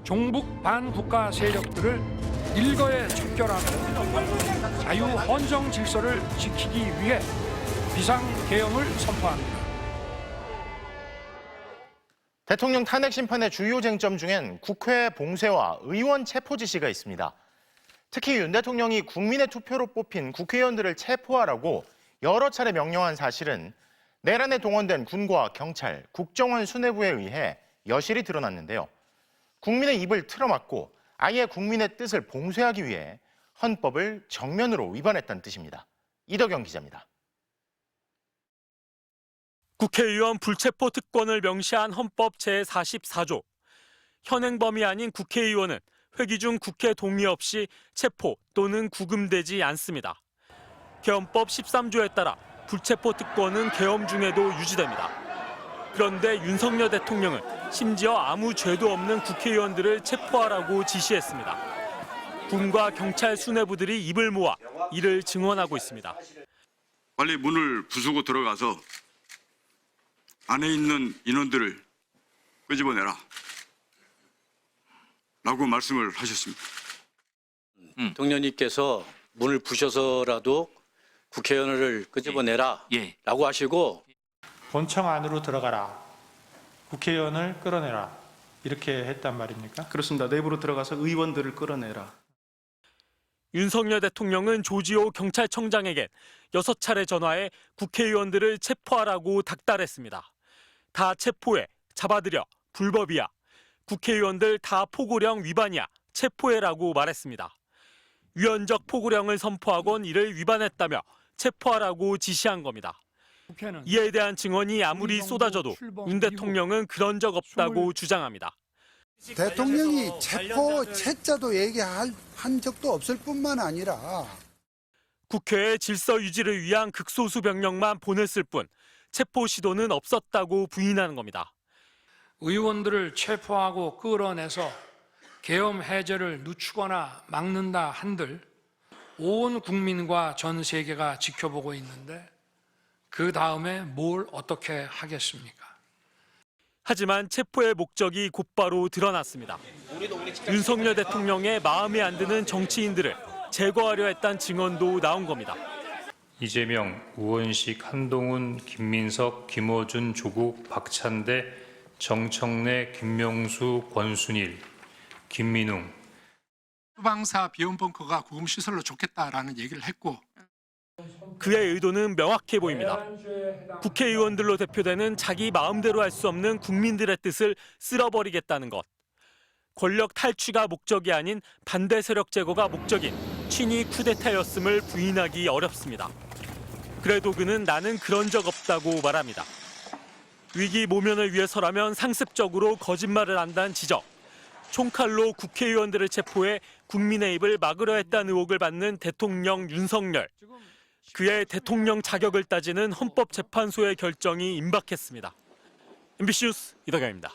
종북 반국가 세력들을 일거에 척결하고 자유 헌정 질서를 지키기 위해 비상계엄을 선포합니다. 대통령 탄핵 심판의 주요 쟁점 중엔 국회 봉쇄와 의원 체포 지시가 있습니다. 특히 윤 대통령이 국민의 투표로 뽑힌 국회의원들을 체포하라고 여러 차례 명령한 사실은 내란에 동원된 군과 경찰, 국정원 수뇌부에 의해 여실히 드러났는데요. 국민의 입을 틀어막고 아예 국민의 뜻을 봉쇄하기 위해 헌법을 정면으로 위반했다는 뜻입니다. 이덕영 기자입니다. 국회의원 불체포 특권을 명시한 헌법 제44조. 현행범이 아닌 국회의원은 회기 중 국회 동의 없이 체포 또는 구금되지 않습니다. 개헌법 13조에 따라 불체포 특권은 계엄 중에도 유지됩니다. 그런데 윤석열 대통령은 심지어 아무 죄도 없는 국회의원들을 체포하라고 지시했습니다. 군과 경찰 수뇌부들이 입을 모아 이를 증언하고 있습니다. 빨리 문을 부수고 들어가서 안에 있는 인원들을 끄집어내라 라고 말씀을 하셨습니다. 대통령님께서 문을 부셔서라도 국회의원을 끄집어내라 라고 하시고 본청 안으로 들어가라. 국회의원을 끌어내라. 이렇게 했단 말입니까? 그렇습니다. 내부로 들어가서 의원들을 끌어내라. 윤석열 대통령은 조지호 경찰청장에게 6차례 전화해 국회의원들을 체포하라고 닥달했습니다. 다 체포해, 잡아들여, 불법이야. 국회의원들 다 포고령 위반이야, 체포해라고 말했습니다. 위헌적 포고령을 선포하곤 이를 위반했다며 체포하라고 지시한 겁니다. 이에 대한 증언이 아무리 쏟아져도 윤 대통령은 그런 적 없다고 주장합니다. 대통령이 체포 채자도 얘기한 적도 없을 뿐만 아니라 국회에 질서 유지를 위한 극소수 병력만 보냈을 뿐 체포 시도는 없었다고 부인하는 겁니다. 의원들을 체포하고 끌어내서 계엄 해제를 늦추거나 막는다 한들 온 국민과 전 세계가 지켜보고 있는데 그 다음에 뭘 어떻게 하겠습니까? 하지만 체포의 목적이 곧바로 드러났습니다. 윤석열 대통령의 마음에 안 드는 정치인들을 제거하려 했다는 증언도 나온 겁니다. 이재명, 우원식, 한동훈, 김민석, 김어준, 조국, 박찬대, 정청래, 김명수, 권순일, 김민웅. 소방사 비용 벙커가 구금시설로 좋겠다라는 얘기를 했고 그의 의도는 명확해 보입니다. 국회의원들로 대표되는 자기 마음대로 할 수 없는 국민들의 뜻을 쓸어버리겠다는 것. 권력 탈취가 목적이 아닌 반대 세력 제거가 목적인 친위 쿠데타였음을 부인하기 어렵습니다. 그래도 그는 나는 그런 적 없다고 말합니다. 위기 모면을 위해서라면 상습적으로 거짓말을 한다는 지적. 총칼로 국회의원들을 체포해 국민의 입을 막으려 했다는 의혹을 받는 대통령 윤석열. 그의 대통령 자격을 따지는 헌법재판소의 결정이 임박했습니다. MBC 뉴스 이덕영입니다.